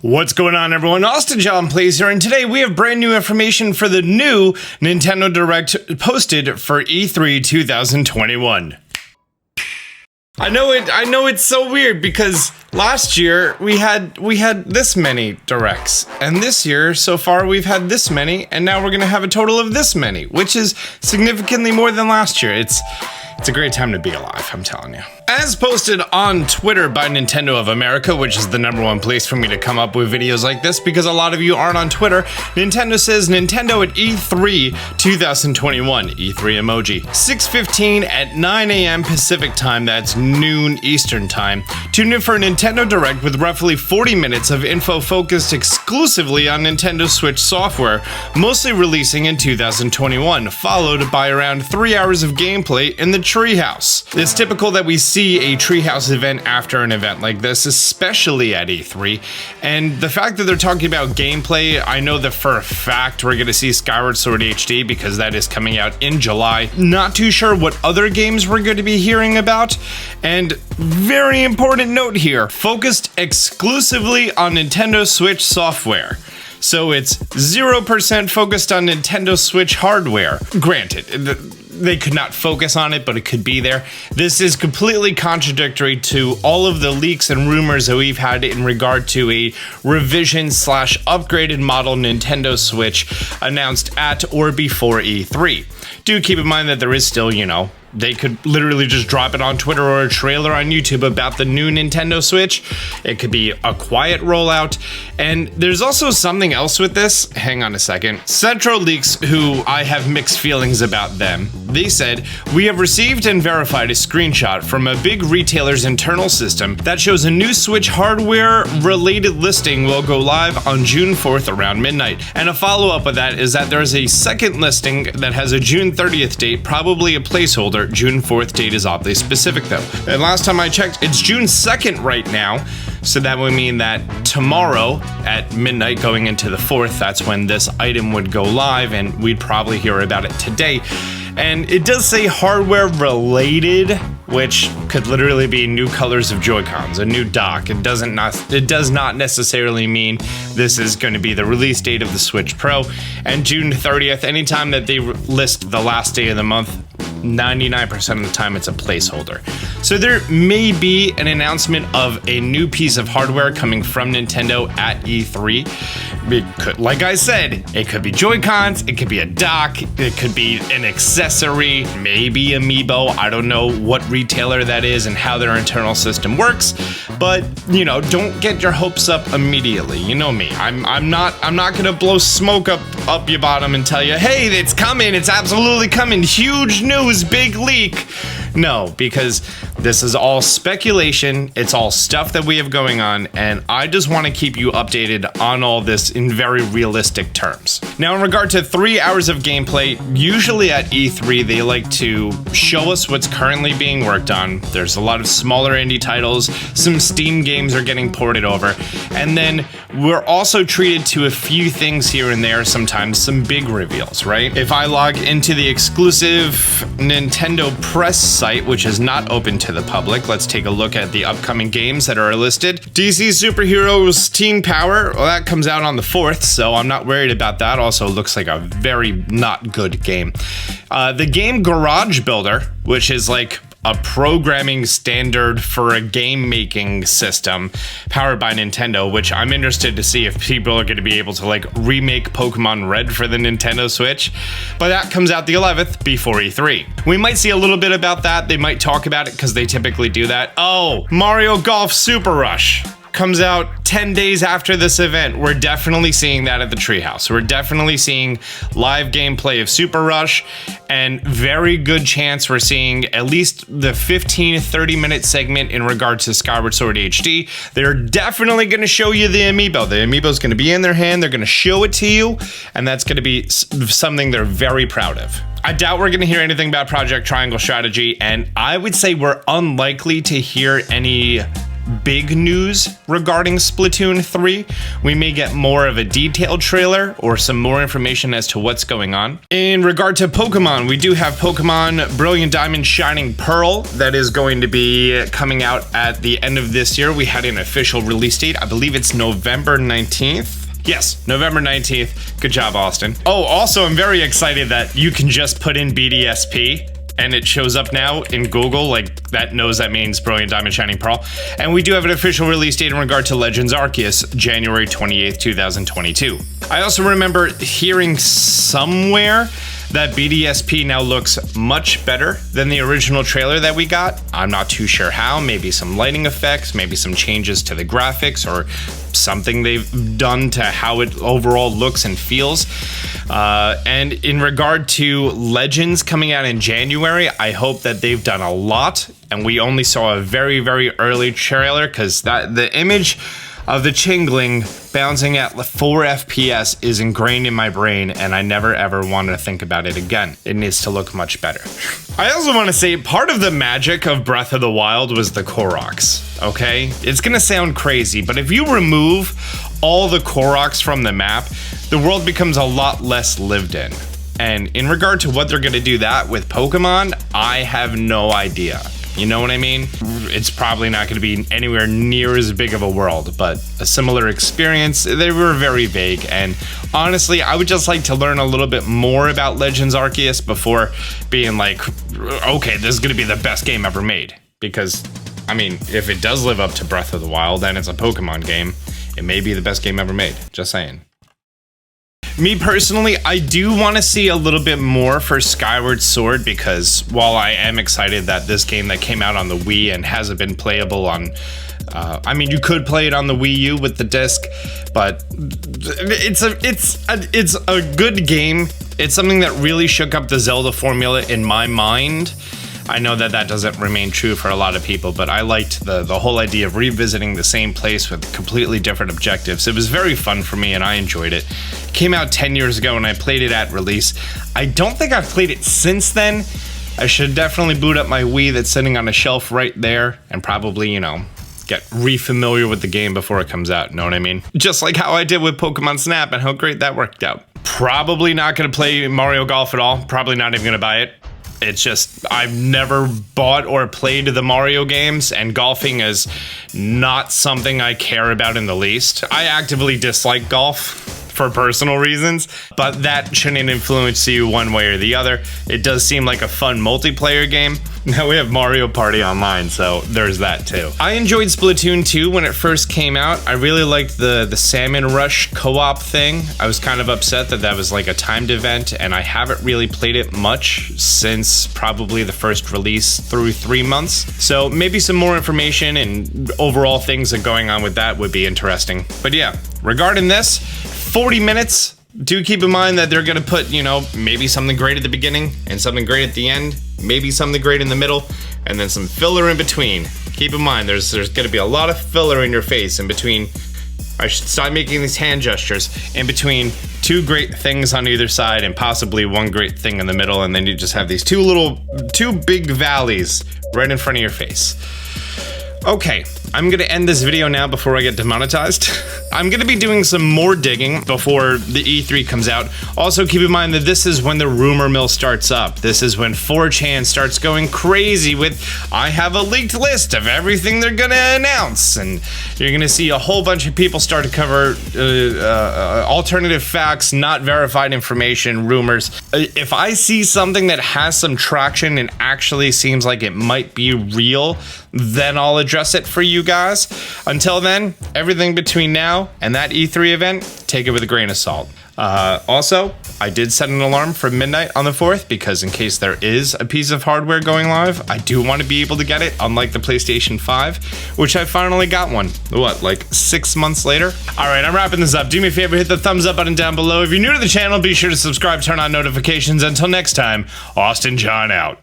What's going on, everyone? Austin John Plays here, and today we have brand new information for the new Nintendo Direct posted for E3 2021. I know it's so weird because last year we had this many directs, and this year so far we've had this many, and now we're gonna have a total of this many, which is significantly more than last year. It's a great time to be alive, I'm telling you. As posted on Twitter by Nintendo of America, which is the #1 place for me to come up with videos like this because a lot of you aren't on Twitter, Nintendo says Nintendo at E3 2021, E3 emoji, 6:15 at 9 a.m. Pacific time, that's noon Eastern time. Tune in for a Nintendo Direct with roughly 40 minutes of info focused exclusively on Nintendo Switch software, mostly releasing in 2021, followed by around 3 hours of gameplay in the Treehouse. It's typical that we see a Treehouse event after an event like this, especially at E3, and the fact that they're talking about gameplay, I know that for a fact we're going to see Skyward Sword HD because that is coming out in July. Not too sure what other games we're going to be hearing about, and very important note here, focused exclusively on Nintendo Switch software. So it's 0% focused on Nintendo Switch hardware. Granted, they could not focus on it, but it could be there. This is completely contradictory to all of the leaks and rumors that we've had in regard to a revision/upgraded model Nintendo Switch announced at or before E3. Do keep in mind that there is still, they could literally just drop it on Twitter or a trailer on YouTube about the new Nintendo Switch. It could be a quiet rollout. And there's also something else with this. Hang on a second. Centro Leaks, who I have mixed feelings about them, they said, "We have received and verified a screenshot from a big retailer's internal system that shows a new Switch hardware-related listing will go live on June 4th around midnight. And a follow-up of that is that there's a second listing that has a June 30th date, probably a placeholder. June 4th date is oddly specific though. And last time I checked, it's June 2nd right now. So that would mean that tomorrow at midnight going into the 4th, that's when this item would go live, and we'd probably hear about it today. And it does say hardware related, which could literally be new colors of Joy-Cons, a new dock. It does not necessarily mean this is going to be the release date of the Switch Pro. And June 30th, anytime that they list the last day of the month, 99% of the time it's a placeholder. So there may be an announcement of a new piece of hardware coming from Nintendo at E3. It could, like I said, it could be Joy-Cons, it could be a dock, it could be an accessory, maybe Amiibo. I don't know what retailer that is and how their internal system works, but don't get your hopes up immediately. You know me. I'm not gonna blow smoke up your bottom and tell you, hey, it's coming, it's absolutely coming, huge news, big leak. No, because this is all speculation, it's all stuff that we have going on, and I just want to keep you updated on all this in very realistic terms. Now, in regard to 3 hours of gameplay, usually at E3 they like to show us what's currently being worked on. There's a lot of smaller indie titles, some Steam games are getting ported over, and then we're also treated to a few things here and there, sometimes some big reveals, right? If I log into the exclusive Nintendo Press site, which is not open to the public, let's take a look at the upcoming games that are listed. DC Superheroes Teen Power, well, that comes out on the 4th, so I'm not worried about that. Also looks like a very not good game. The game Garage Builder, which is like a programming standard for a game making system powered by Nintendo, which I'm interested to see if people are going to be able to remake Pokemon Red for the Nintendo Switch. But that comes out the 11th before E3. We might see a little bit about that. They might talk about it because they typically do that. Oh, Mario Golf Super Rush comes out 10 days after this event. We're definitely seeing that at the Treehouse. We're definitely seeing live gameplay of Super Rush, and very good chance we're seeing at least the 15-30 minute segment in regard to Skyward Sword HD. They're definitely going to show you the Amiibo. The Amiibo's going to be in their hand. They're going to show it to you, and that's going to be something they're very proud of. I doubt we're going to hear anything about Project Triangle Strategy, and I would say we're unlikely to hear any big news regarding Splatoon 3. We may get more of a detailed trailer or some more information as to what's going on. In regard to Pokemon, we do have Pokemon Brilliant Diamond Shining Pearl that is going to be coming out at the end of this year. We had an official release date. I believe it's November 19th. Yes, November 19th. Good job, Austin. Oh, also, I'm very excited that you can just put in BDSP and it shows up now in Google, like that means Brilliant Diamond Shining Pearl. And we do have an official release date in regard to Legends Arceus, January 28th, 2022. I also remember hearing somewhere that BDSP now looks much better than the original trailer that we got. I'm not too sure how, maybe some lighting effects, maybe some changes to the graphics, or something they've done to how it overall looks and feels. And in regard to Legends coming out in January, I hope that they've done a lot, and we only saw a very, very early trailer, because the image of the Chingling bouncing at 4 FPS is ingrained in my brain, and I never ever want to think about it again. It needs to look much better. I also want to say part of the magic of Breath of the Wild was the Koroks, okay? It's gonna sound crazy, but if you remove all the Koroks from the map, the world becomes a lot less lived in. And in regard to what they're gonna do that with Pokemon, I have no idea. You know what I mean? It's probably not going to be anywhere near as big of a world, but a similar experience. They were very vague, and honestly, I would just like to learn a little bit more about Legends Arceus before being like, okay, this is going to be the best game ever made. Because, I mean, if it does live up to Breath of the Wild and it's a Pokemon game, it may be the best game ever made. Just saying. Me personally, I do want to see a little bit more for Skyward Sword, because while I am excited that this game that came out on the Wii and hasn't been playable on, I mean, you could play it on the Wii U with the disc, but it's a good game. It's something that really shook up the Zelda formula in my mind. I know that that doesn't remain true for a lot of people, but I liked the whole idea of revisiting the same place with completely different objectives. It was very fun for me, and I enjoyed it. It came out 10 years ago, and I played it at release. I don't think I've played it since then. I should definitely boot up my Wii that's sitting on a shelf right there, and probably, you know, get re-familiar with the game before it comes out, know what I mean? Just like how I did with Pokemon Snap and how great that worked out. Probably not gonna play Mario Golf at all. Probably not even gonna buy it. It's just, I've never bought or played the Mario games, and golfing is not something I care about in the least. I actively dislike golf for personal reasons, but that shouldn't influence you one way or the other. It does seem like a fun multiplayer game. Now we have Mario Party Online, so there's that too. I enjoyed Splatoon 2 when it first came out. I really liked the Salmon Rush co-op thing. I was kind of upset that that was like a timed event, and I haven't really played it much since probably the first release through 3 months. So maybe some more information and overall things that are going on with that would be interesting. But yeah, regarding this, 40 minutes. Do keep in mind that they're gonna put, you know, maybe something great at the beginning and something great at the end, maybe something great in the middle, and then some filler in between. Keep in mind, there's gonna be a lot of filler in your face in between. I should start making these hand gestures in between 2 great things on either side and possibly 1 great thing in the middle, and then you just have these 2 big valleys right in front of your face. Okay, I'm gonna end this video now before I get demonetized. I'm gonna be doing some more digging before the E3 comes out. Also, keep in mind that this is when the rumor mill starts up. This is when 4chan starts going crazy with, I have a leaked list of everything they're gonna announce. And you're gonna see a whole bunch of people start to cover alternative facts, not verified information, rumors. If I see something that has some traction and actually seems like it might be real, then I'll address it for you guys. Until then, everything between now and that E3 event, take it with a grain of salt. Also, I did set an alarm for midnight on the 4th because in case there is a piece of hardware going live, I do want to be able to get it, unlike the PlayStation 5, which I finally got one. What, like 6 months later? Alright, I'm wrapping this up. Do me a favor, hit the thumbs up button down below. If you're new to the channel, be sure to subscribe, turn on notifications. Until next time, Austin John out.